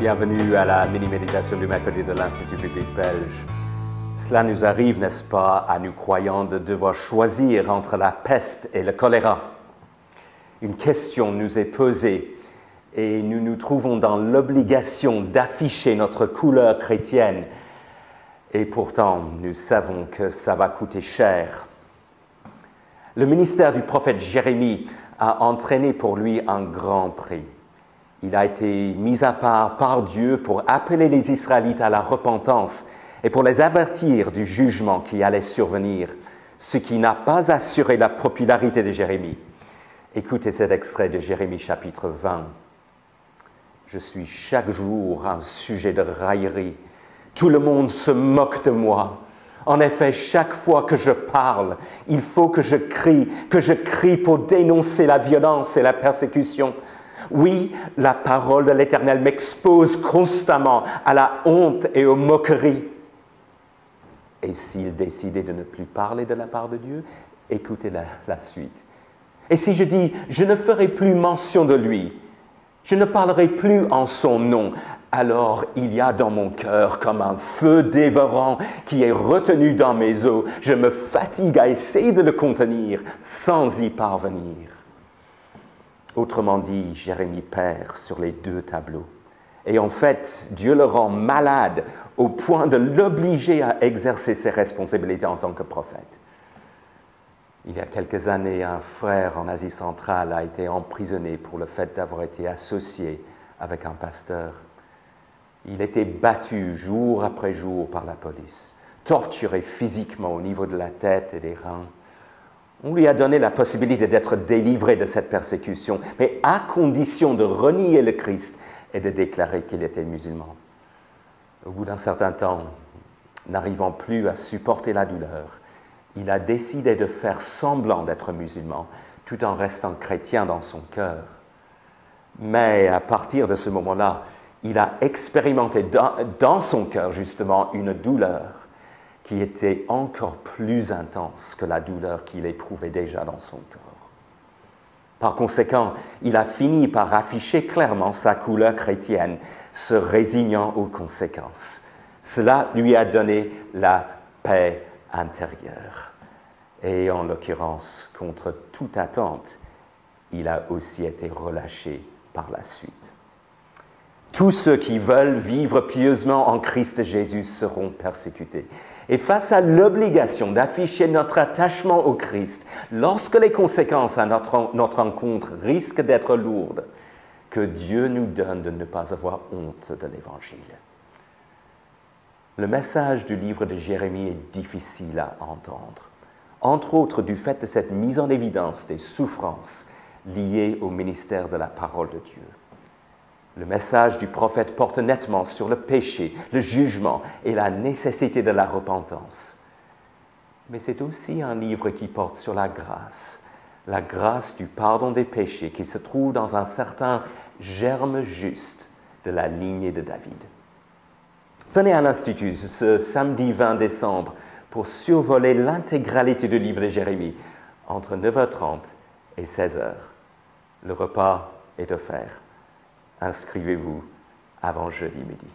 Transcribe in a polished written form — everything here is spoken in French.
Bienvenue à la mini-méditation du mercredi de l'Institut biblique belge. Cela nous arrive, n'est-ce pas, à nous croyants de devoir choisir entre la peste et le choléra. Une question nous est posée et nous nous trouvons dans l'obligation d'afficher notre couleur chrétienne. Et pourtant, nous savons que ça va coûter cher. Le ministère du prophète Jérémie a entraîné pour lui un grand prix. Il a été mis à part par Dieu pour appeler les Israélites à la repentance et pour les avertir du jugement qui allait survenir, ce qui n'a pas assuré la popularité de Jérémie. Écoutez cet extrait de Jérémie chapitre 20. « Je suis chaque jour un sujet de raillerie. Tout le monde se moque de moi. En effet, chaque fois que je parle, il faut que je crie pour dénoncer la violence et la persécution. Oui, la parole de l'Éternel m'expose constamment à la honte et aux moqueries. » Et s'il décidait de ne plus parler de la part de Dieu, écoutez la suite. « Et si je dis, je ne ferai plus mention de lui, je ne parlerai plus en son nom, alors il y a dans mon cœur comme un feu dévorant qui est retenu dans mes os. Je me fatigue à essayer de le contenir sans y parvenir. » Autrement dit, Jérémie perd sur les deux tableaux. Et en fait, Dieu le rend malade au point de l'obliger à exercer ses responsabilités en tant que prophète. Il y a quelques années, un frère en Asie centrale a été emprisonné pour le fait d'avoir été associé avec un pasteur. Il était battu jour après jour par la police, torturé physiquement au niveau de la tête et des reins. On lui a donné la possibilité d'être délivré de cette persécution, mais à condition de renier le Christ et de déclarer qu'il était musulman. Au bout d'un certain temps, n'arrivant plus à supporter la douleur, il a décidé de faire semblant d'être musulman, tout en restant chrétien dans son cœur. Mais à partir de ce moment-là, il a expérimenté dans son cœur justement une douleur qui était encore plus intense que la douleur qu'il éprouvait déjà dans son cœur. Par conséquent, il a fini par afficher clairement sa couleur chrétienne, se résignant aux conséquences. Cela lui a donné la paix intérieure. Et en l'occurrence, contre toute attente, il a aussi été relâché par la suite. Tous ceux qui veulent vivre pieusement en Christ Jésus seront persécutés. Et face à l'obligation d'afficher notre attachement au Christ, lorsque les conséquences à notre encontre risquent d'être lourdes, que Dieu nous donne de ne pas avoir honte de l'Évangile. Le message du livre de Jérémie est difficile à entendre, entre autres du fait de cette mise en évidence des souffrances liées au ministère de la parole de Dieu. Le message du prophète porte nettement sur le péché, le jugement et la nécessité de la repentance. Mais c'est aussi un livre qui porte sur la grâce du pardon des péchés qui se trouve dans un certain germe juste de la lignée de David. Venez à l'Institut ce samedi 20 décembre pour survoler l'intégralité du livre de Jérémie entre 9h30 et 16h. Le repas est offert. Inscrivez-vous avant jeudi midi.